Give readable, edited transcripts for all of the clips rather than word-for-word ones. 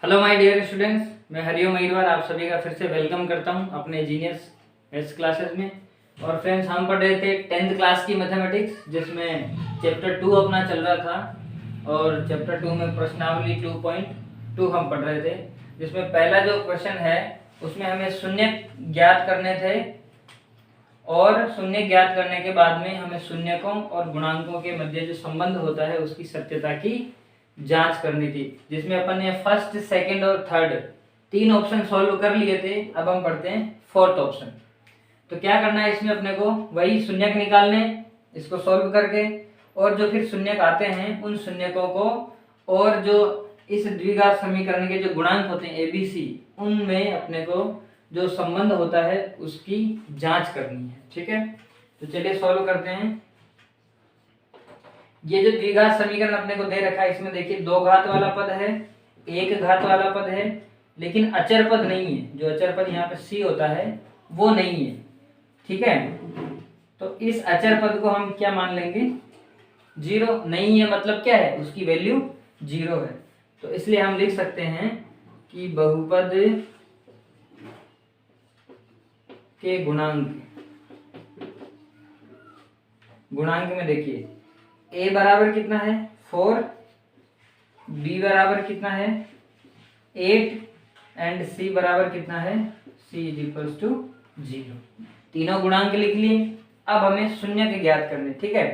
Hello my dear students, मैं हरिओम अग्रवाल आप सभी का फिर से वेलकम करता हूं अपने जीनियस मैथ्स क्लासेस में। और फ्रेंड्स, हम पढ़ रहे थे 10th क्लास की मैथमेटिक्स, जिसमें चैप्टर 2 अपना चल रहा था। और चैप्टर 2 में प्रश्नावली 2.2 हम पढ़ रहे थे, जिसमें पहला जो क्वेश्चन है उसमें हमें शून्य ज्ञात करने थे। और शून्य ज्ञात करने के बाद में हमें शून्यकों और गुणांकों के मध्य जो संबंध होता है उसकी सत्यता की जांच करनी थी, जिसमें अपन ने फर्स्ट, सेकंड और थर्ड 3 ऑप्शन सॉल्व कर लिए थे। अब हम पढ़ते हैं फोर्थ ऑप्शन। तो क्या करना है इसमें अपने को, वही शून्यक निकालने इसको सॉल्व करके, और जो फिर शून्यक आते हैं उन शून्यकों को और जो इस द्विघात समीकरण के जो गुणांक होते हैं ABC, उनमें अपने को जो संबंध होता है उसकी जांच करनी है। ठीक है, तो चलिए सॉल्व करते हैं। ये जो द्विघात समीकरण अपने को दे रखा है, इसमें देखिए 2 घात वाला पद है, 1 घात वाला पद है, लेकिन अचर पद नहीं है। जो अचर पद यहाँ पे C होता है वो नहीं है। ठीक है, तो इस अचर पद को हम क्या मान लेंगे, 0 नहीं है, मतलब क्या है, उसकी वैल्यू 0 है। तो इसलिए हम लिख सकते हैं कि बहुपद के गुणांक में देखिए a बराबर कितना है 4, b बराबर कितना है 8 एंड c बराबर कितना है, c इज इक्वल्स टू 0। तीनों गुणांक लिख लिए। अब हमें शून्य के ज्ञात करने। ठीक है,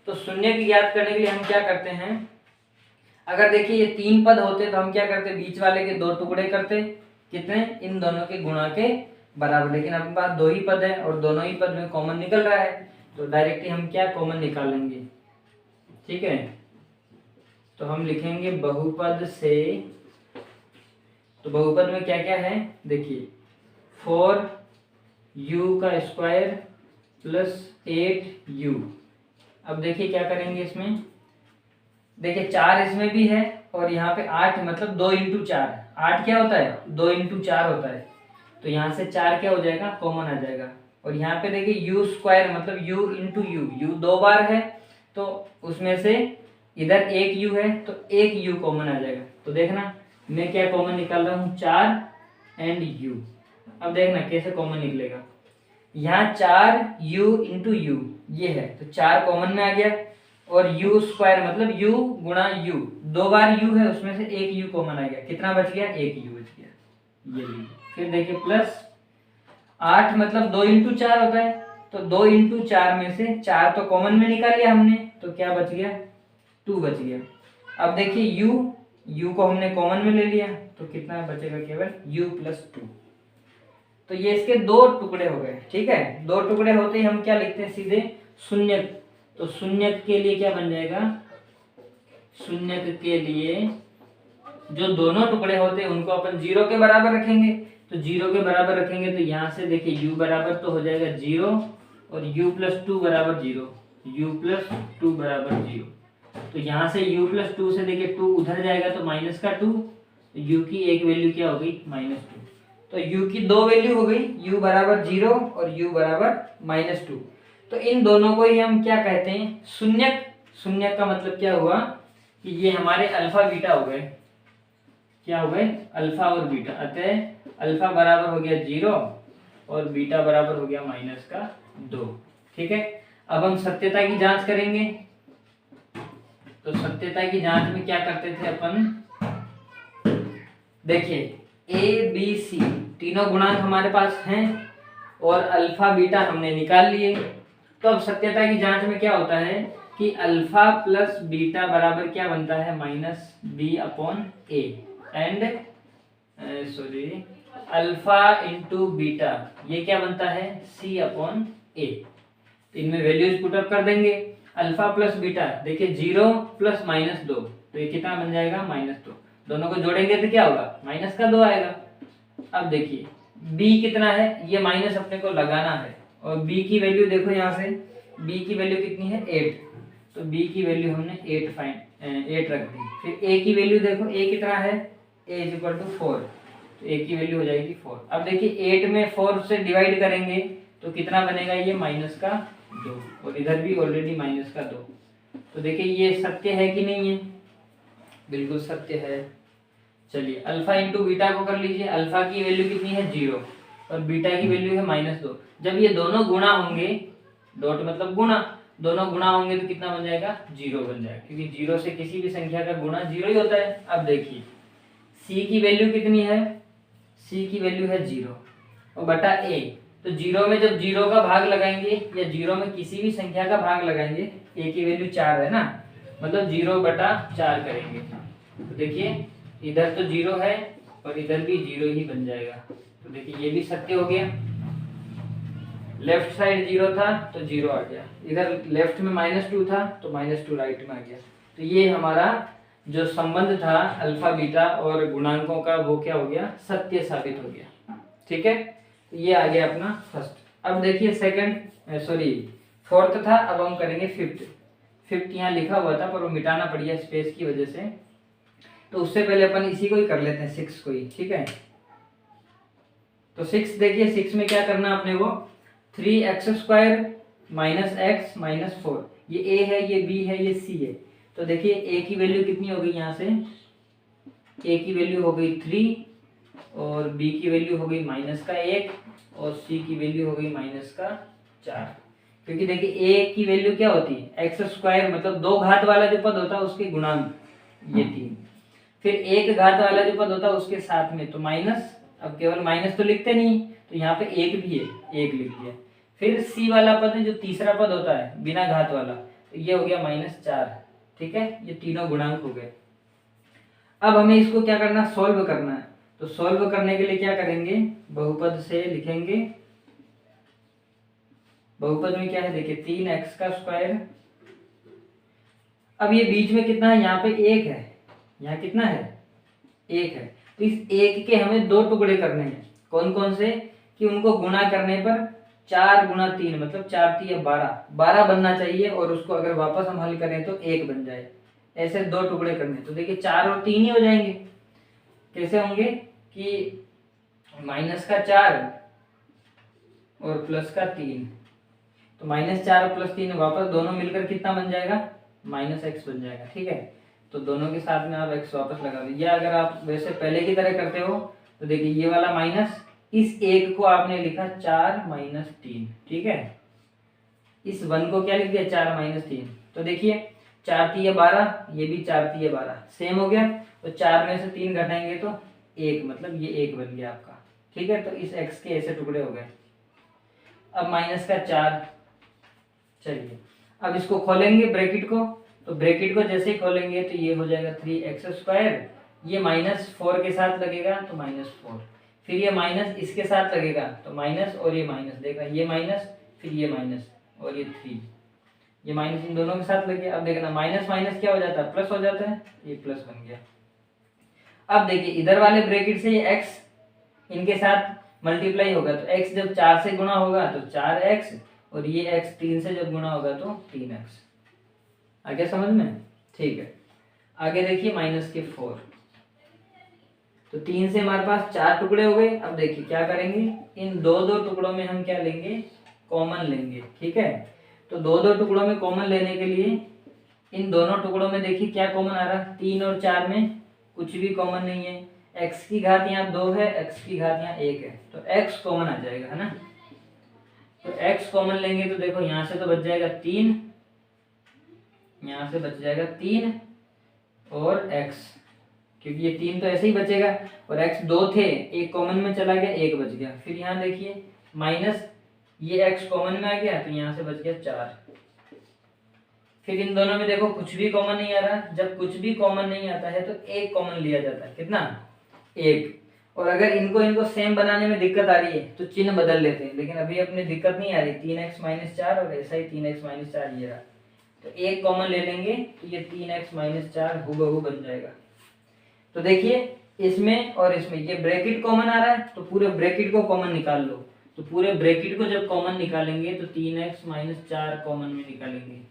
तो शून्य की ज्ञात करने के लिए हम क्या करते हैं, अगर देखिए ये 3 पद होते तो हम क्या करते, बीच वाले के 2 टुकड़े करते, कितने, इन दोनों के गुणा के बराबर। लेकिन अपने पास 2 ही पद है और दोनों ही पद में कॉमन निकल रहा है, तो डायरेक्टली हम क्या कॉमन निकालेंगे। ठीक है, तो हम लिखेंगे बहुपद से, तो बहुपद में क्या क्या है देखिए, 4u का स्क्वायर प्लस 8u। अब देखिए क्या करेंगे इसमें, देखिए 4 इसमें भी है और यहाँ पे 8, मतलब 2 इंटू 4। 8 क्या होता है, 2 इंटू 4 होता है। तो यहाँ से 4 क्या हो जाएगा, कॉमन आ जाएगा। और यहाँ पे देखिए यू स्क्वायर, मतलब u इंटू यू 2 बार है, तो उसमें से इधर 1 u है तो 1 u कॉमन आ जाएगा। तो देखना मैं क्या कॉमन निकाल रहा हूँ, 4 एंड u। अब देखना कैसे कॉमन निकलेगा, यहाँ 4u इंटू यू ये है, तो 4 कॉमन में आ गया। और u स्क्वायर मतलब u गुणा u, 2 बार u है, उसमें से 1 u कॉमन आ गया। कितना बच गया, 1 u बच गया। ये लीजिए, फिर देखिए प्लस 8 मतलब 2 इंटू 4 होता है, तो 2 इंटू 4 में से 4 तो कॉमन में निकाल लिया हमने, तो क्या बच गया, 2 बच गया। अब देखिए u को हमने कॉमन में ले लिया, तो कितना बचेगा, केवल u प्लस 2। तो ये इसके 2 टुकड़े हो गए। ठीक है, 2 टुकड़े होते ही हम क्या लिखते हैं, सीधे शून्यक। तो शून्यक के लिए क्या बन जाएगा, शून्यक के लिए जो दोनों टुकड़े होते हैं उनको अपन 0 के बराबर रखेंगे। तो 0 के बराबर रखेंगे तो यहाँ से देखिए u बराबर तो हो जाएगा 0 और u प्लस 2 बराबर 0, u प्लस 2 बराबर 0। तो यहाँ से u प्लस 2 से देखिए 2 उधर जाएगा तो माइनस का 2, तो u की एक वैल्यू क्या हो गई, -2। तो u की 2 वैल्यू हो गई, u बराबर 0 और u बराबर -2। तो इन दोनों को ही हम क्या कहते हैं, शून्यक। शून्यक का मतलब क्या हुआ कि ये हमारे अल्फा बीटा हो गए। क्या हो गए, अल्फा और बीटा। अतः अल्फा बराबर हो गया 0 और बीटा बराबर हो गया -2। ठीक है, अब हम सत्यता की जांच करेंगे। तो सत्यता की जांच में क्या करते थे अपन, देखिए a b c तीनों गुणांक हमारे पास हैं और अल्फा बीटा हमने निकाल लिए। तो अब सत्यता की जांच में क्या होता है कि अल्फा प्लस बीटा बराबर क्या बनता है, -b/a and alpha into beta ये क्या बनता है, c/a। तो इनमें वैल्यूज पुट अप कर देंगे। अल्फा प्लस बीटा देखिए 0 प्लस -2, तो ये कितना बन जाएगा, -2। दोनों को जोड़ेंगे तो क्या होगा, -2 आएगा। अब देखिए b कितना है, ये माइनस अपने को लगाना है, और b की वैल्यू देखो यहाँ से, b की वैल्यू कितनी है, 8। तो b की वैल्यू हमने 8 रख दी। फिर a की वैल्यू देखो, a कितना है, a इज इक्वल टू 4, तो a की वैल्यू हो जाएगी 4। अब देखिए 8 में 4 से डिवाइड करेंगे तो कितना बनेगा, ये -2, और इधर भी ऑलरेडी -2। तो देखिए ये सत्य है कि नहीं है, बिल्कुल सत्य है। चलिए अल्फा इंटू बीटा को कर लीजिए। अल्फा की वैल्यू कितनी है 0 और बीटा की वैल्यू है -2। जब ये दोनों गुणा होंगे, डॉट मतलब गुणा, दोनों गुणा होंगे तो कितना बन जाएगा 0 बन जाएगा, क्योंकि 0 से किसी भी संख्या का गुणा 0 ही होता है। अब देखिए c की वैल्यू कितनी है, c की वैल्यू है 0 और बटा a, तो 0 में जब 0 का भाग लगाएंगे या 0 में किसी भी संख्या का भाग लगाएंगे, a की वैल्यू 4 है ना, मतलब 0 बटा 4 करेंगे तो देखिए इधर तो 0 है और इधर भी 0 ही बन जाएगा। तो देखिए ये भी सत्य हो गया, लेफ्ट साइड 0 था तो 0 आ गया, इधर लेफ्ट में -2 था तो -2 राइट में आ गया। तो ये हमारा जो संबंध था अल्फा बीटा और गुणांकों का वो क्या हो गया, सत्य साबित हो गया। ठीक है, तो ये आ गया अपना फर्स्ट। अब देखिए फोर्थ था, अब हम करेंगे फिफ्थ यहाँ लिखा हुआ था पर वो मिटाना पड़ गया स्पेस की वजह से, तो उससे पहले अपन इसी को ही कर लेते हैं 6 को ही। ठीक है, तो 6 देखिए 6 में क्या करना अपने को, 3x² - x - 4, ये a है, ये b है, ये c है। तो देखिए a की वैल्यू कितनी हो गई, यहाँ से a की वैल्यू हो गई 3 और b की वैल्यू हो गई -1 और c की वैल्यू हो गई -4। क्योंकि देखिए a की वैल्यू क्या होती है x² मतलब 2 घात वाला जो पद होता है उसके गुणांक, ये 3, फिर 1 घात वाला जो पद होता है उसके साथ में तो माइनस, अब केवल माइनस तो लिखते नहीं तो यहाँ पे 1 भी है, 1 लिख दिया। फिर c वाला पद है जो तीसरा पद होता है बिना घात वाला, तो ये हो गया -4। ठीक है, ये तीनों गुणांक हो गए। अब हमें इसको क्या करना, सॉल्व करना है। तो सॉल्व करने के लिए क्या करेंगे, बहुपद से लिखेंगे। बहुपद में क्या है देखिए 3x²। अब ये बीच में कितना है, यहाँ पे 1 है, यहाँ कितना है 1 है, तो इस 1 के हमें 2 टुकड़े करने हैं। कौन कौन से, कि उनको गुणा करने पर 4 × 3 मतलब 4 × 3 = 12 बनना चाहिए, और उसको अगर वापस हम हल करें तो 1 बन जाए। ऐसे 2 टुकड़े करने, तो देखिए 4 और 3 ही हो जाएंगे। कैसे होंगे कि -4 और +3, तो -4 और +3 वापस दोनों मिलकर कितना बन जाएगा, -x बन जाएगा। ठीक है, तो दोनों के साथ में आप x वापस लगा दीजिए। अगर आप वैसे पहले की तरह करते हो तो देखिए ये वाला माइनस, इस 1 को आपने लिखा 4 - 3। ठीक है, इस 1 को क्या लिख दिया 4 - 3, तो देखिए 4 × 3 = 12, ये भी 4 × 3 = 12 सेम हो गया। तो 4 में से 3 घटाएंगे तो 1, मतलब ये 1 बन गया आपका। ठीक है, तो इस x के ऐसे टुकड़े हो गए। अब -4, चलिए अब इसको खोलेंगे ब्रैकेट को, तो ब्रैकेट को जैसे ही खोलेंगे तो ये हो जाएगा 3x², ये -4 के साथ लगेगा तो -4, फिर ये माइनस इसके साथ लगेगा तो माइनस, और ये माइनस, देखना ये माइनस फिर ये माइनस और ये 3, ये माइनस इन दोनों के साथ लगे। अब देखना माइनस माइनस क्या हो जाता है, प्लस हो जाता है, ये प्लस बन गया। अब देखिए इधर वाले ब्रैकेट से ये x इनके साथ मल्टीप्लाई होगा, तो x जब 4 से गुणा होगा तो 4x, और ये x 3 से जब गुणा होगा तो 3x। आगे समझ में, ठीक है। आगे देखिए -4, तो 3 से हमारे पास 4 टुकड़े हो गए। अब देखिए क्या करेंगे, इन दो टुकड़ों में हम क्या लेंगे, कॉमन लेंगे। ठीक है, तो दो टुकड़ों में कॉमन लेने के लिए इन दोनों टुकड़ों में देखिए क्या कॉमन आ रहा है, 3 और 4 में कुछ भी कॉमन नहीं है। x की घात यहाँ 2 है, x की घात यहाँ 1 है, तो x कॉमन आ जाएगा, है ना। तो x कॉमन लेंगे तो देखो यहाँ से तो बच जाएगा 3, यहाँ से बच जाएगा 3 और x, क्योंकि ये 3 तो ऐसे ही बचेगा, और x 2 थे, एक कॉमन में चला गया, एक बच गया। फिर यहाँ देखिए माइनस, ये x कॉमन में आ गया तो यहाँ से बच गया 4। फिर इन दोनों में देखो कुछ भी कॉमन नहीं आ रहा, जब कुछ भी कॉमन नहीं आता है तो एक कॉमन लिया जाता है, कितना, 1। और अगर इनको सेम बनाने में दिक्कत आ रही है तो चिन्ह बदल लेते हैं, लेकिन अभी अपने दिक्कत नहीं आ रही, 3x - 4 और ऐसा ही 3x - 4 ये रहा, तो एक कॉमन ले लेंगे तो ये 3x - 4 हूबहू बन जाएगा। तो देखिए इसमें और इसमें ये ब्रैकेट कॉमन आ रहा है, तो पूरे ब्रैकेट को कॉमन निकाल लो। तो पूरे ब्रैकेट को जब कॉमन निकालेंगे तो 3x - 4 कॉमन में निकालेंगे,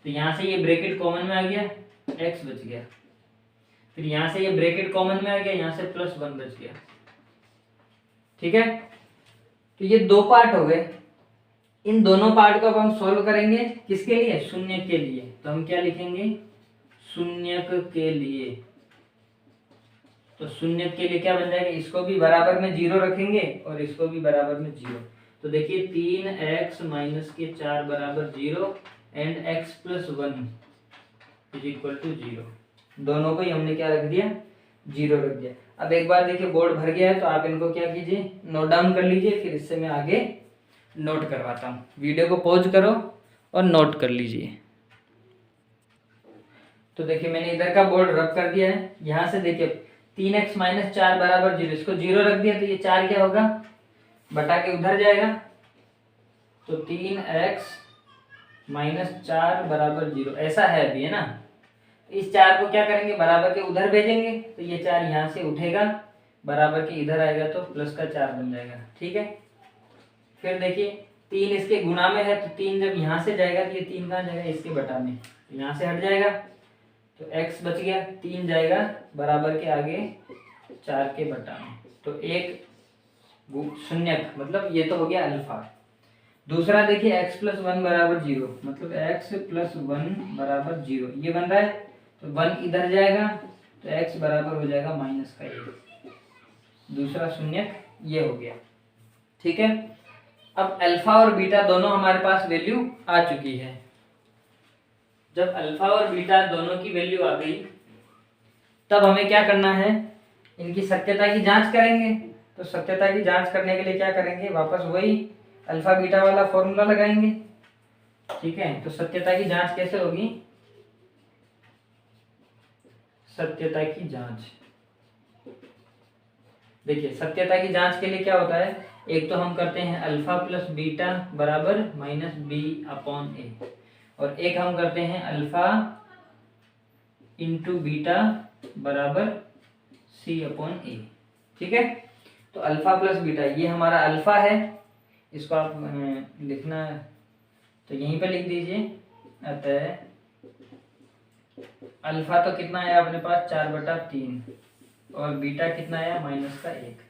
तो यहाँ से ये ब्रैकेट कॉमन में आ गया, x बच गया। फिर यहाँ से ये ब्रैकेट कॉमन में आ गया, यहाँ से +1 बच गया। ठीक है, तो ये 2 पार्ट हो गए। इन दोनों पार्ट को अब हम सॉल्व करेंगे, किसके लिए, शून्य के लिए। तो हम क्या लिखेंगे, शून्यक के लिए। तो शून्य के लिए क्या बन जाएगा, इसको भी बराबर में 0 रखेंगे और इसको भी बराबर में 0। तो देखिए 3x माइनस के 4 बराबर 0 and x plus 1 is equal to 0। दोनों को ही हमने क्या रख दिया, 0 रख दिया। अब एक बार देखिए बोर्ड भर गया है, तो आप इनको क्या कीजिए, नोट डाउन कर लीजिए, फिर इससे मैं आगे नोट करवाता हूँ। वीडियो को पॉज करो और नोट कर लीजिए। तो देखिए मैंने इधर का बोर्ड रब कर दिया है। यहाँ से देखिए 3x माइनस 4 बराबर 0, इसको 0 रख दिया, तो ये 4 क्या होगा, बटा के उधर जाएगा। तो 3x माइनस 4 बराबर 0 ऐसा है अभी, है ना। इस 4 को क्या करेंगे, बराबर के उधर भेजेंगे, तो ये 4 यहाँ से उठेगा, बराबर के इधर आएगा तो प्लस का 4 बन जाएगा। ठीक है, फिर देखिए 3 इसके गुणा में है, तो 3 जब यहाँ से जाएगा तो ये 3 कहाँ जाएगा, इसके बटा में, यहाँ से हट जाएगा, तो x बच गया, 3 जाएगा बराबर के आगे 4 के बटा में, तो एक शून्यक, मतलब ये तो हो गया अल्फा। दूसरा देखिए x प्लस 1 बराबर 0, मतलब x प्लस 1 बराबर 0 ये बन रहा है, तो 1 इधर जाएगा, तो x बराबर हो जाएगा माइनस का 1, दूसरा शून्यक ये हो गया। ठीक है, अब अल्फा और बीटा दोनों हमारे पास वैल्यू आ चुकी है। जब अल्फा और बीटा दोनों की वैल्यू आ गई, तब हमें क्या करना है, इनकी सत्यता की जांच करेंगे। तो सत्यता की जांच करने के लिए क्या करेंगे, वापस वही अल्फा बीटा वाला फॉर्मूला लगाएंगे। ठीक है, तो सत्यता की जांच कैसे होगी, सत्यता की जांच, देखिए सत्यता की जांच के लिए क्या होता है, एक तो हम करते हैं अल्फा प्लस बीटा बराबर माइनस बी अपॉन ए, और एक हम करते हैं अल्फा इंटू बीटा बराबर सी अपॉन ए। ठीक है, तो अल्फा प्लस बीटा ये हमारा अल्फा है, इसको आप लिखना तो यहीं पे लिख दीजिए। अतः अल्फा तो कितना आया अपने पास 4/3, और बीटा कितना आया माइनस का 1।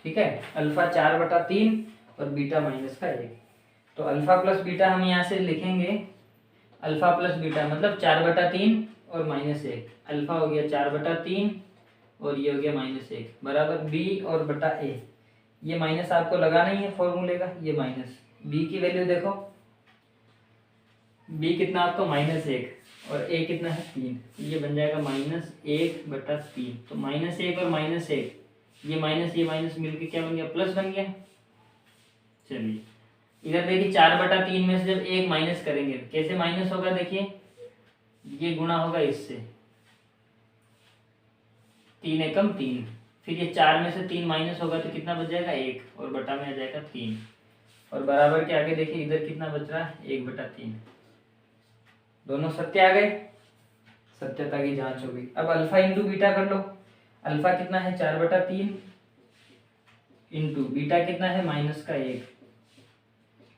ठीक है, अल्फा 4/3 और बीटा माइनस का 1। तो अल्फा प्लस बीटा हम यहाँ से लिखेंगे, अल्फा प्लस बीटा मतलब 4/3 और माइनस 1, अल्फा हो गया 4/3 और ये हो गया -1 बराबर बी और बटा ए। ये माइनस आपको लगाना ही है फॉर्मूले का, ये माइनस बी की वैल्यू देखो, बी कितना आपको -1 और ए कितना है 3, ये बन जाएगा -1/3। तो -1 और -1, ये माइनस मिलके क्या बन गया, प्लस बन गया। चलिए इधर देखिए 4/3 में से जब 1 माइनस करेंगे, कैसे माइनस होगा, देखिए ये गुणा होगा इससे, 3 एकम 3, फिर ये 4 में से 3 माइनस होगा तो कितना बच जाएगा 1, और बटा में आ जाएगा 3, और बराबर के आगे देखिए इधर कितना बच रहा है 1/3। दोनों सत्य आ गए, सत्यता की जांच हो गई। अब अल्फा इंटू बीटा कर लो, अल्फा कितना है 4/3 इंटू बीटा कितना है -1,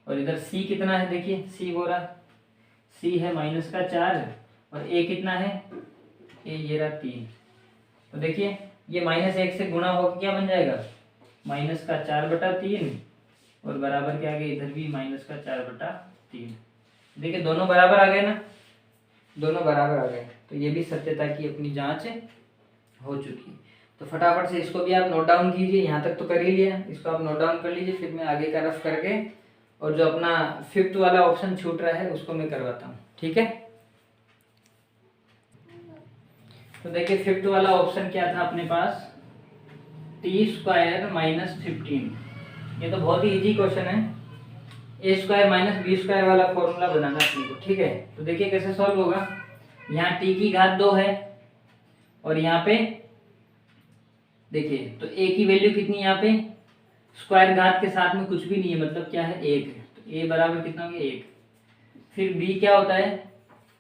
और इधर सी कितना है, देखिए सी बोला, सी है -4 और ए कितना है, ए ये रहा 3। तो देखिए ये -1 से गुणा होकर क्या बन जाएगा, -4/3 और बराबर के आगे इधर भी -4/3। देखिए दोनों बराबर आ गए ना, दोनों बराबर आ गए, तो ये भी सत्यता की अपनी जांच हो चुकी है। तो फटाफट से इसको भी आप नोट डाउन कीजिए, यहाँ तक तो कर ही लिया, इसको आप नोट डाउन कर लीजिए, फिर मैं आगे का रफ करके और जो अपना 5th वाला ऑप्शन छूट रहा है उसको मैं करवाता हूँ। ठीक है, तो देखिए 5th वाला ऑप्शन क्या था अपने पास, t² - 15। ये तो बहुत ही इजी क्वेश्चन है, a² - b² वाला फॉर्मूला बनाना अपने को। ठीक है, तो देखिए कैसे सॉल्व होगा, यहाँ t की घात 2 है और यहाँ पे देखिए तो a की वैल्यू कितनी, यहाँ पे स्क्वायर घात के साथ में कुछ भी नहीं है, मतलब क्या है 1 है, तो a बराबर कितना हो गया 1। फिर b क्या होता है,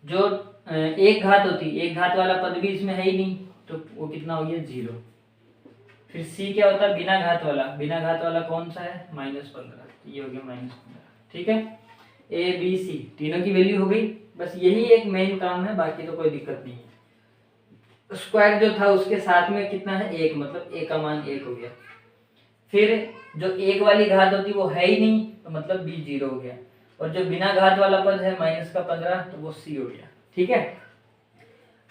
जो एक घात होती है, एक घात वाला पद भी इसमें है ही नहीं, तो वो कितना हो गया 0। फिर c क्या होता है बिना घात वाला, बिना घात वाला कौन सा है -15, तो ये हो गया -15। ठीक है, a b c तीनों की वैल्यू हो गई, बस यही एक मेन काम है, बाकी तो कोई दिक्कत नहीं है। स्क्वायर जो था उसके साथ में कितना है 1, मतलब a का मान 1 हो गया। फिर जो 1 वाली घात होती वो है ही नहीं, तो मतलब b 0 हो गया, और जो बिना घात वाला पद है -15, तो वो c हो गया। ठीक है,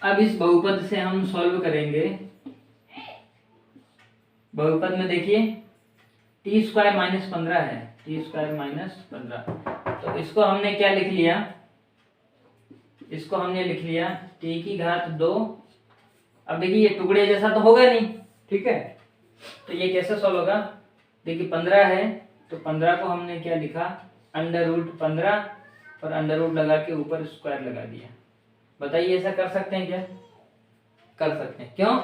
अब इस बहुपद से हम सॉल्व करेंगे। बहुपद में देखिए टी स्क्वायर माइनस 15 है, टी स्क्वायर माइनस 15, तो इसको हमने क्या लिख लिया, इसको हमने लिख लिया टी की घात 2। अब देखिए ये टुकड़े जैसा तो होगा नहीं, ठीक है, तो ये कैसे सॉल्व होगा, देखिए 15 है तो 15 को हमने क्या लिखा, अंडर रूट 15 और अंडर रूट लगा के ऊपर स्क्वायर लगा दिया। बताइए ऐसा कर सकते हैं क्या, कर सकते हैं, क्यों,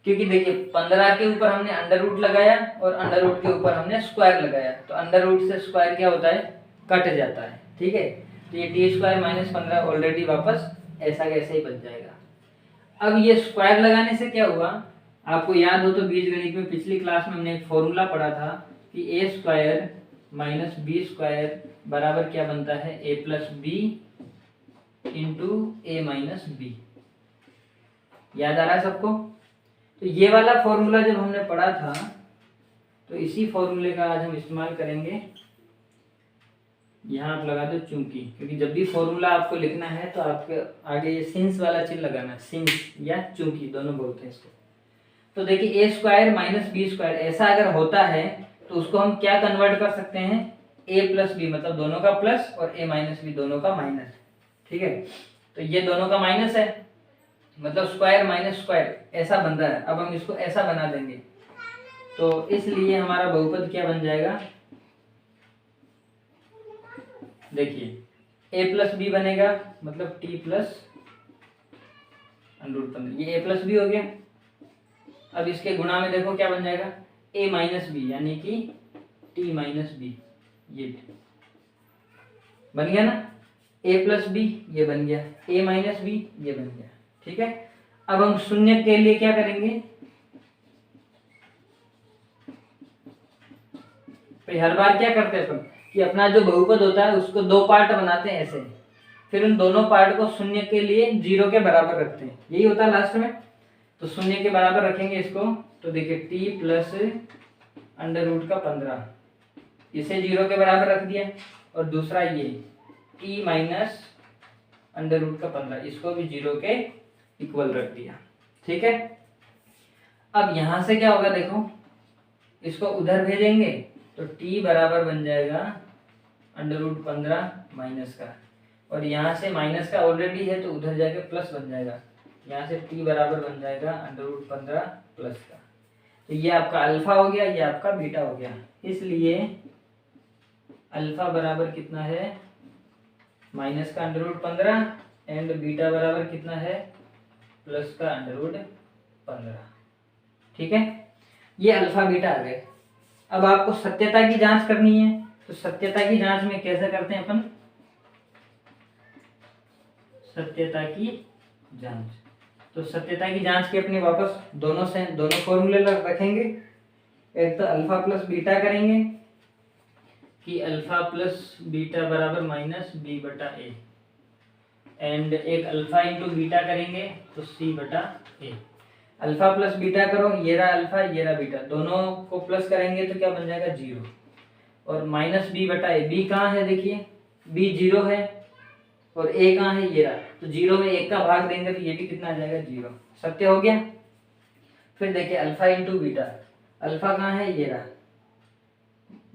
क्योंकि देखिए 15 के ऊपर हमने अंडर रूट लगाया और अंडर रूट के ऊपर हमने स्क्वायर लगाया, तो अंडर रूट से स्क्वायर क्या होता है, कट जाता है, ठीक है, तो ये टी स्क्वायर माइनस 15 ऑलरेडी वापस ऐसा कैसे ही बच जाएगा। अब ये स्क्वायर लगाने से क्या हुआ, आपको याद हो तो बीजगणित में पिछली क्लास में हमने एक फॉर्मूला पढ़ा था कि ए स्क्वायर माइनस बी स्क्वायर बराबर क्या बनता है, ए प्लस बी इंटू ए माइनस बी। याद आ रहा है सबको, तो ये वाला फॉर्मूला जब हमने पढ़ा था तो इसी फॉर्मूले का आज हम इस्तेमाल करेंगे। यहाँ आप लगा दो चूंकि, क्योंकि जब भी फॉर्मूला आपको लिखना है तो आपके आगे ये सिंस वाला चिन्ह लगाना, सिंस या चूंकि दोनों बोलते हैं इसको। तो देखिए ए स्क्वायर माइनस बी स्क्वायर ऐसा अगर होता है तो उसको हम क्या कन्वर्ट कर सकते हैं, ए प्लस बी, मतलब दोनों का प्लस और ए माइनस बी दोनों का माइनस, ठीक है, तो ये दोनों का माइनस है, मतलब स्क्वायर माइनस स्क्वायर ऐसा बन रहा है। अब हम इसको ऐसा बना देंगे, तो इसलिए हमारा बहुपद क्या बन जाएगा, देखिए a प्लस बी बनेगा, मतलब t प्लस अंडर रूट 15, ये a प्लस बी हो गया। अब इसके गुणा में देखो क्या बन जाएगा, a माइनस बी यानी कि t माइनस बी, ये बन गया ना, a प्लस बी ये बन गया, a माइनस बी ये बन गया, ठीक है। अब हम शून्य के लिए क्या करेंगे, तो हर बार क्या करते हैं अपन कि अपना जो बहुपद होता है उसको दो पार्ट बनाते हैं ऐसे, फिर उन दोनों पार्ट को शून्य के लिए 0 के बराबर रखते हैं, यही होता है लास्ट में। तो शून्य के बराबर रखेंगे इसको, तो देखिए t प्लस अंडर रूट का 15 इसे 0 के बराबर रख दिया, और दूसरा ये t माइनस अंडर रूट का 15 इसको भी 0 के इक्वल रख दिया, ठीक है। अब यहां से क्या होगा, देखो इसको उधर भेजेंगे तो t बराबर बन जाएगा अंडर रूट 15 माइनस का, और यहाँ से माइनस का ऑलरेडी है तो उधर जाके प्लस बन जाएगा, यहाँ से t बराबर बन जाएगा अंडर रूट 15 प्लस का। तो ये आपका अल्फा हो गया, ये आपका बीटा हो गया, इसलिए अल्फा बराबर कितना है, माइनस का अंडर रूट 15 एंड बीटा बराबर कितना है, प्लस का अंडर रूट 15, ठीक है। ये अल्फा बीटा आ गए। अब आपको सत्यता की जांच करनी है, तो सत्यता की जांच में कैसे करते हैं अपन, सत्यता की जांच, तो सत्यता की जांच के अपने वापस दोनों फॉर्मूले रखेंगे। एक तो अल्फा प्लस बीटा करेंगे कि अल्फा प्लस बीटा बराबर माइनस बी बटा ए, एंड एक अल्फा इंटू बीटा करेंगे तो सी बटा ए। अल्फा प्लस बीटा करो, ये रहा अल्फा ये रहा बीटा, दोनों को प्लस करेंगे तो क्या बन जाएगा 0, और माइनस बी बटा ए, बी कहाँ है देखिए, बी 0 है और ए कहाँ है, ये रहा, तो 0 में 1 का भाग देंगे तो ये भी कितना आ जाएगा 0, सत्य हो गया। फिर देखिए अल्फा इंटू बीटा, अल्फा कहाँ है, ये रहा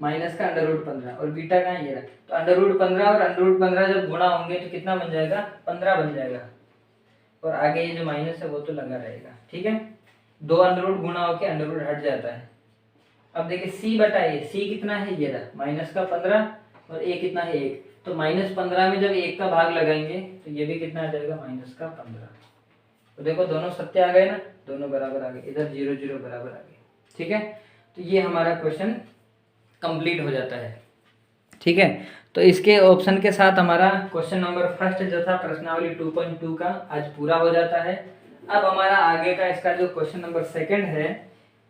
माइनस का अंडर रूट 15, और बीटा कहाँ है, ये रहा, तो अंडर रूट 15 और अंडर रूट 15 जब गुणा होंगे तो कितना बन जाएगा, 15 बन जाएगा, और आगे ये जो माइनस है वो तो लगा रहेगा, ठीक है। दो अंडर रूट गुणा होकर अंडर रूट हट जाता है। अब देखिए सी बटा ए, सी कितना है, ये रहा माइनस का 15 और ए कितना है 1, तो माइनस 15 में जब 1 का भाग लगाएंगे तो ये भी कितना आ जाएगा, माइनस का 15। तो देखो दोनों सत्य आ गए ना, दोनों बराबर आ गए, इधर 0 0 बराबर आ गए, ठीक है। तो ये हमारा क्वेश्चन कंप्लीट हो जाता है, ठीक है। तो इसके ऑप्शन के साथ हमारा क्वेश्चन नंबर फर्स्ट जो था प्रश्नावली 2.2 का आज पूरा हो जाता है। अब हमारा आगे का इसका जो क्वेश्चन नंबर सेकंड है,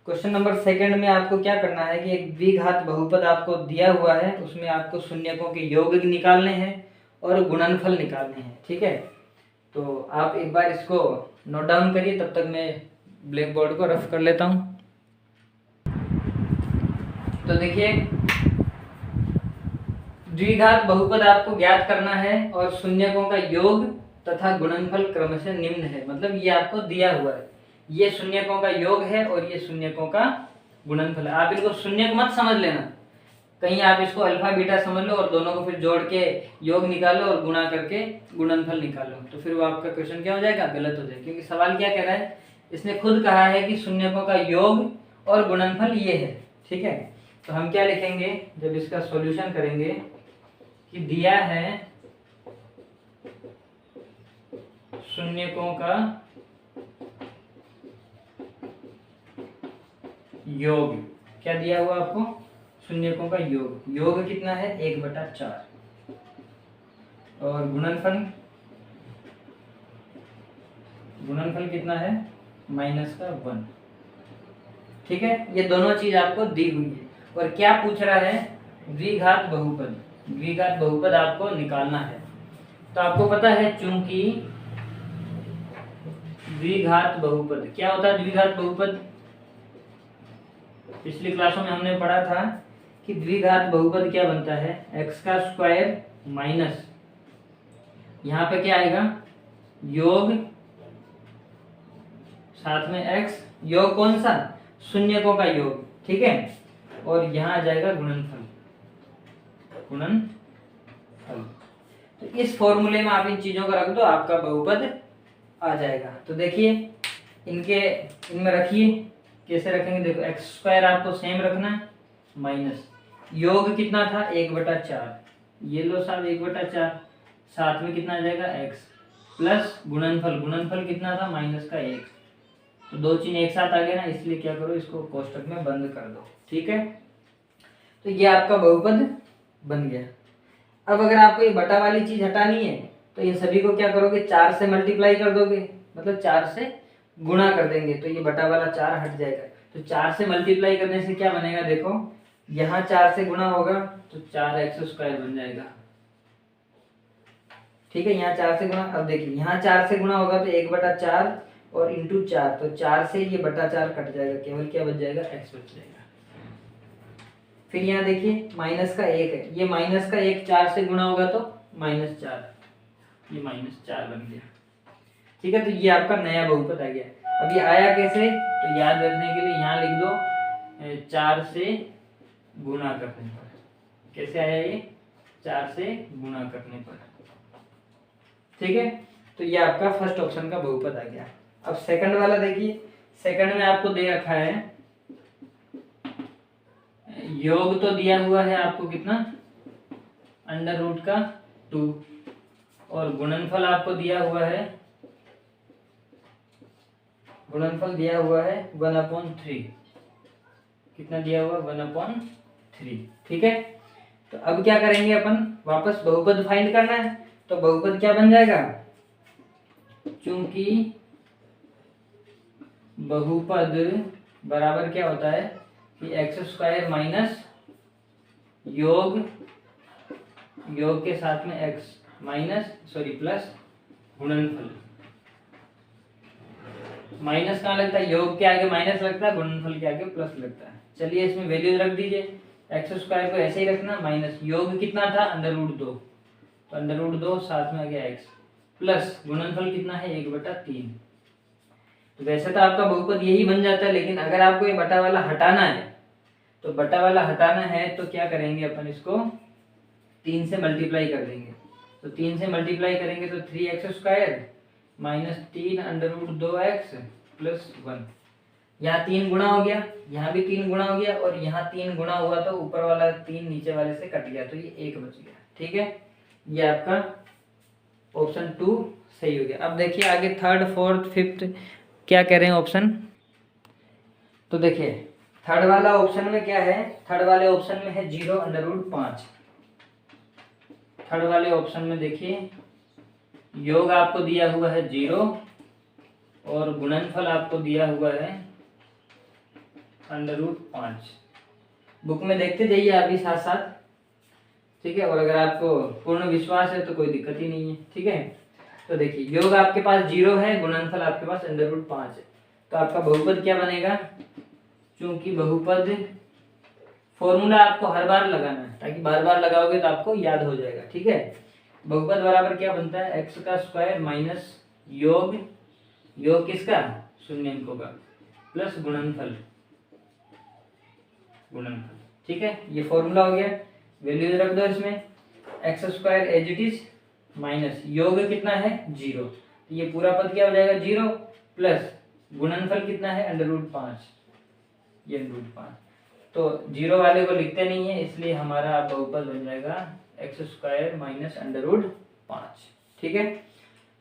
क्वेश्चन नंबर सेकंड में आपको क्या करना है कि एक द्विघात बहुपद आपको दिया हुआ है, उसमें आपको शून्यकों के योग निकालने हैं और गुणनफल निकालने हैं, ठीक है। तो आप एक बार इसको नोट डाउन करिए, तब तक मैं ब्लैक बोर्ड को रफ कर लेता हूँ। तो देखिए द्विघात बहुपद आपको ज्ञात करना है और शून्यकों का योग तथा गुणनफल क्रमशः निम्न है, मतलब ये आपको दिया हुआ है, ये शून्यकों का योग है और ये शून्यकों का गुणनफल है। आप इनको शून्यक मत समझ लेना, कहीं आप इसको अल्फा बीटा समझ लो और दोनों को फिर जोड़ के योग निकालो और गुणा करके गुणनफल निकालो, तो फिर वो आपका क्वेश्चन क्या हो जाएगा, गलत हो जाएगा। क्योंकि सवाल क्या कह रहा है, इसने खुद कहा है कि शून्यकों का योग और गुणनफल ये है, ठीक है। तो हम क्या लिखेंगे जब इसका सॉल्यूशन करेंगे कि दिया है शून्यकों का योग, क्या दिया हुआ आपको, शून्यकों का योग, योग कितना है 1/4 और गुणनफल, गुणनफल कितना है -1, ठीक है। ये दोनों चीज आपको दी हुई है और क्या पूछ रहा है, द्विघात बहुपद, द्विघात बहुपद आपको निकालना है। तो आपको पता है चूंकि द्विघात बहुपद क्या होता है, द्विघात बहुपद पिछली क्लासों में हमने पढ़ा था कि द्विघात बहुपद क्या बनता है, x का स्क्वायर माइनस यहाँ पे क्या आएगा योग साथ में x, योग कौन सा, शून्यकों का योग, ठीक है, और यहाँ आ जाएगा गुणनफल, गुणनफल। तो इस फॉर्मूले में आप इन चीजों को रख दो, आपका बहुपद आ जाएगा। तो देखिए इनमें रखिए, कैसे रखेंगे, देखो एक्स स्क्वायर आपको सेम रखना है माइनस योग कितना था 1/4, ये लो साहब 1/4, साथ में कितना आ जाएगा x प्लस गुणनफल, गुणनफल कितना था -1, तो दो चीज एक साथ आ गए ना, इसलिए क्या करो इसको कोष्टक में बंद कर दो, ठीक है। तो ये आपका बहुपद बन गया। अब अगर आपको ये बटा वाली चीज हटानी है तो इन सभी को क्या करोगे, 4 से मल्टीप्लाई कर दोगे, मतलब 4 से गुणा कर देंगे, तो ये बटा वाला 4 हट जाएगा। तो 4 से मल्टीप्लाई करने से क्या बनेगा, देखो यहाँ 4 से गुणा होगा तो 4x² बन जाएगा, ठीक है। यहाँ 4 से गुणा, अब देखिए यहाँ 4 से गुणा होगा तो 1/4 और इंटू 4, तो 4 से ये बटा 4 कट जाएगा, केवल क्या बच जाएगा, x बच जाएगा। फिर यहाँ देखिए -1 है, ये -1 4 से गुणा होगा तो -4, ये -4 बन गया, ठीक है। तो ये आपका नया बहुपद आ गया। अब ये आया कैसे, तो याद रखने के लिए यहाँ लिख दो 4 से गुणा करने पर, कैसे आया ये, 4 से गुणा करने पर, ठीक है। तो ये आपका फर्स्ट ऑप्शन का बहुपद आ गया। अब सेकंड वाला देखिए, सेकंड में आपको दे रखा है योग तो दिया हुआ है आपको कितना, √2 और गुणनफल आपको दिया हुआ है, गुणनफल दिया हुआ है 1/3, कितना दिया हुआ 1/3, ठीक है। तो अब क्या करेंगे अपन, वापस बहुपद फाइंड करना है, तो बहुपद क्या बन जाएगा, चूंकि बहुपद बराबर क्या होता है कि x² माइनस योग के साथ में x प्लस गुणनफल, माइनस कहाँ लगता है, योग के आगे माइनस लगता है, गुणनफल के आगे प्लस लगता है। चलिए इसमें वैल्यूज रख दीजिए, x² को ऐसे ही रखना, माइनस योग कितना था √2, तो √2 साथ में आ गया x प्लस गुणनफल कितना है 1/3। तो वैसे तो आपका बहुपद यही बन जाता है, लेकिन अगर आपको ये बटा वाला हटाना है, तो बटा वाला हटाना है तो क्या करेंगे अपन, इसको 3 से मल्टीप्लाई कर देंगे। तो 3 से मल्टीप्लाई करेंगे तो 3x² -3 √2x प्लस 1, यहाँ 3 गुणा हो गया, यहाँ भी 3 गुणा हो गया, और यहाँ 3 गुणा हुआ तो ऊपर वाला 3 नीचे वाले से कट गया, तो ये 1 बच गया, ठीक है। ये आपका ऑप्शन 2 सही हो गया। अब देखिए आगे थर्ड, फोर्थ, फिफ्थ क्या कह रहे हैं ऑप्शन। तो देखिए थर्ड वाला ऑप्शन में क्या है, थर्ड वाले ऑप्शन में है 0√5। थर्ड वाले ऑप्शन में देखिए योग आपको दिया हुआ है 0 और गुणनफल आपको दिया हुआ है √5। बुक में देखते जाइए आप भी साथ साथ, ठीक है। और अगर आपको पूर्ण विश्वास है तो कोई दिक्कत ही नहीं है, ठीक है। तो देखिए योग आपके पास 0 है, गुणनफल आपके पास √5 है, तो आपका बहुपद क्या बनेगा, क्योंकि बहुपद फॉर्मूला आपको हर बार लगाना है ताकि बार बार लगाओगे तो आपको याद हो जाएगा, ठीक है। बहुपद बराबर क्या बनता है, एक्स का स्क्वायर माइनस योग, योग किसका, शून्यंकों का, प्लस गुणनफल, गुणनफल। ठीक है, ये फॉर्मूला हो गया। वैल्यूज रख दो इसमें, x square as it is minus योग कितना है 0, तो ये पूरा पद क्या हो जाएगा 0, प्लस गुणनफल कितना है √5, ये √5। तो 0 वाले को लिखते नहीं है, इसलिए हमारा बहुपद बन जाएगा एक्स स्क्वायर माइनस √5। ठीक है,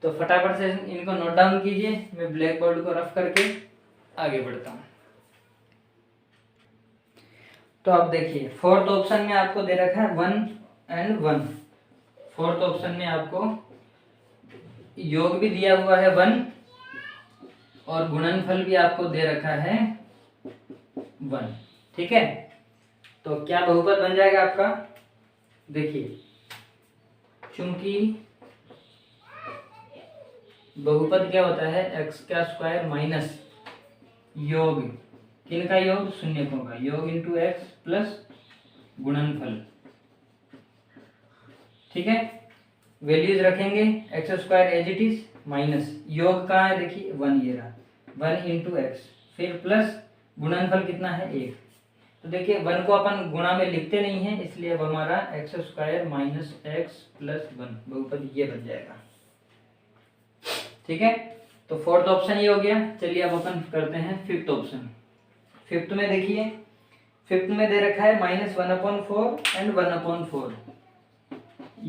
तो फटाफट से इनको नोट डाउन कीजिए, मैं ब्लैक बोर्ड को रफ करके आगे बढ़ता हूँ। तो अब देखिए फोर्थ ऑप्शन में आपको दे रखा है 1 and 1। फोर्थ ऑप्शन में आपको योग भी दिया हुआ है 1 और गुणनफल भी आपको दे रखा है 1। ठीक है, तो क्या बहुपद बन जाएगा आपका, देखिए चूंकि बहुपद क्या होता है एक्स का स्क्वायर माइनस योग, किन का योग, शून्यकों का योग इंटू एक्स प्लस गुणनफल। ठीक है, वैल्यूज रखेंगे x square as it is minus योग कहाँ है, देखिए 1 ये रहा, 1 इंटू एक्स, फिर प्लस गुणनफल कितना है 1। तो देखिए 1 को अपन गुणा में लिखते नहीं है, इसलिए अब हमारा x square minus x plus 1 बहुपद ये बन जाएगा। ठीक है, तो फोर्थ ऑप्शन ये हो गया। चलिए अब अपन करते हैं फिफ्थ ऑप्शन। फिफ्थ में देखिए, फिफ्थ में दे रखा है -1/4 एंड 1/4।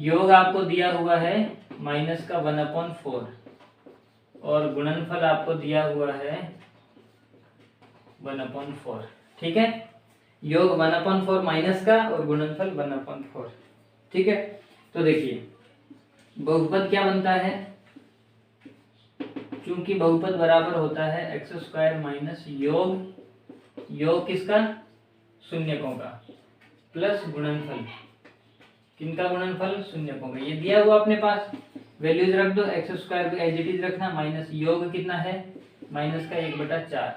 योग आपको दिया हुआ है माइनस का 1/4 और गुणनफल आपको दिया हुआ है 1/4। ठीक है, योग 1/4 माइनस का और गुणनफल 1/4। ठीक है, तो देखिए बहुपद क्या बनता है, चूंकि बहुपद बराबर होता है एक्स स्क्वायर माइनस योग, योग किसका, शून्यकों का, प्लस गुणनफल, किनका गुणनफल, शून्यकों का। ये दिया हुआ अपने पास, वैल्यूज रख दो, एक्स स्क्वायर को एज इट इज रखना, माइनस योग कितना है माइनस का 1/4,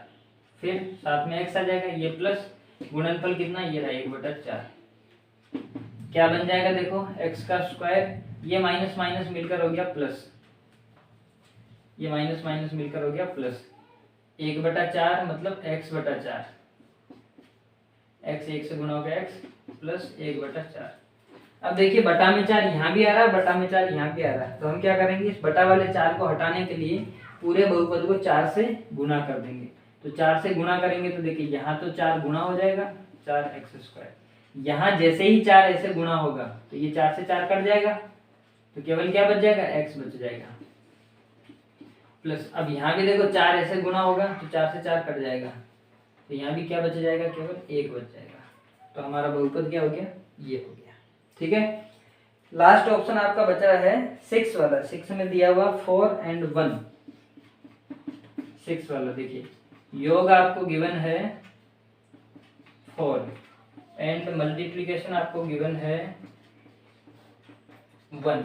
फिर साथ में एक्स आ जाएगा, ये प्लस गुणनफल कितना, ये रहा 1/4। क्या बन जाएगा देखो, एक्स का स्क्वायर, ये माइनस माइनस मिलकर हो गया प्लस, ये माइनस माइनस मिलकर हो गया प्लस 1/4 मतलब x/4, x 1 से गुणा हो गया x प्लस 1/4। अब देखिए बटा में 4 यहाँ भी आ रहा है, बटा में 4 यहाँ भी आ रहा है, तो हम क्या करेंगे, इस बटा वाले 4 को हटाने के लिए पूरे बहुपद को 4 से गुणा कर देंगे। तो 4 से गुणा करेंगे तो देखिए यहाँ तो 4 गुणा हो जाएगा 4x², यहाँ जैसे ही 4 ऐसे गुणा होगा तो ये 4 से 4 कट जाएगा, तो केवल क्या बच जाएगा, x बच जाएगा, प्लस अब यहाँ भी देखो 4 ऐसे गुणा होगा तो 4 से 4 कट जाएगा, तो यहाँ भी क्या बच जाएगा, केवल 1 बच जाएगा। तो हमारा बहुपद क्या हो गया, ये हो गया। ठीक है, लास्ट ऑप्शन आपका बचा है 6 वाला। 6 में दिया हुआ 4 and 1। 6 वाला देखिए, योग आपको गिवन है 4 एंड मल्टीप्लीकेशन आपको गिवन है 1,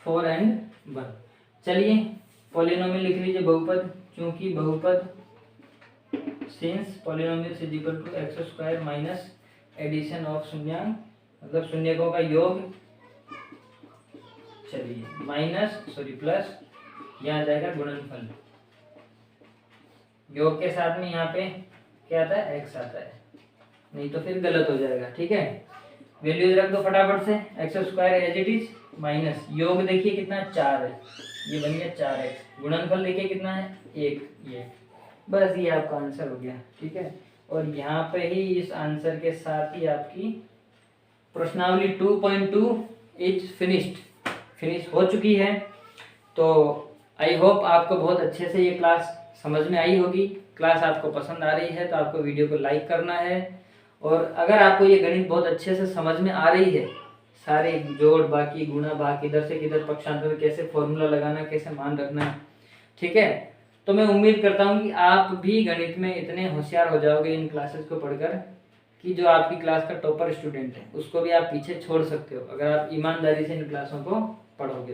4 and 1। चलिए पॉलिनोमियल लिख लीजिए बहुपद, क्योंकि बहुपद since polynomial is equal to x square minus addition of शून्यांक, मतलब शून्यकों का योग, चलिए प्लस यहाँ आ जाएगा गुणनफल, योग के साथ में यहाँ पे क्या आता है, x आता है, नहीं तो फिर गलत हो जाएगा। ठीक है, वैल्यूज रख दो फटाफट से, x square as it is minus योग देखिए कितना 4 है, ये बन गया 4x, गुणनफल देखिए कितना है 1, ये बस ये आपका आंसर हो गया। ठीक है, और यहाँ पे ही इस आंसर के साथ ही आपकी प्रश्नावली 2.2 इज फिनिश हो चुकी है। तो आई होप आपको बहुत अच्छे से ये क्लास समझ में आई होगी। क्लास आपको पसंद आ रही है तो आपको वीडियो को लाइक करना है, और अगर आपको ये गणित बहुत अच्छे से समझ में आ रही है, सारे जोड़ बाकी गुणा भाग इधर से किधर पक्षांतर कैसे फॉर्मूला लगाना, कैसे मान रखना है, ठीक है, तो मैं उम्मीद करता हूँ कि आप भी गणित में इतने होशियार हो जाओगे इन क्लासेस को पढ़कर कि जो आपकी क्लास का टॉपर स्टूडेंट है उसको भी आप पीछे छोड़ सकते हो अगर आप ईमानदारी से इन क्लासों को पढ़ोगे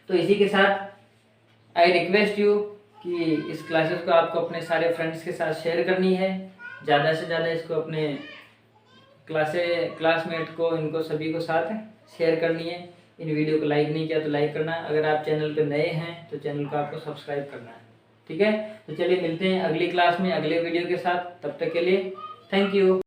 तो इसी के साथ आई रिक्वेस्ट यू कि इस क्लासेस को आपको अपने सारे फ्रेंड्स के साथ शेयर करनी है, ज़्यादा से ज़्यादा इसको अपने क्लासमेट को, इनको सभी को साथ शेयर करनी है। इन वीडियो को लाइक नहीं किया तो लाइक करना, अगर आप चैनल पर नए हैं तो चैनल को आपको सब्सक्राइब करना है। ठीक है, तो चलिए मिलते हैं अगली क्लास में अगले वीडियो के साथ। तब तक के लिए थैंक यू।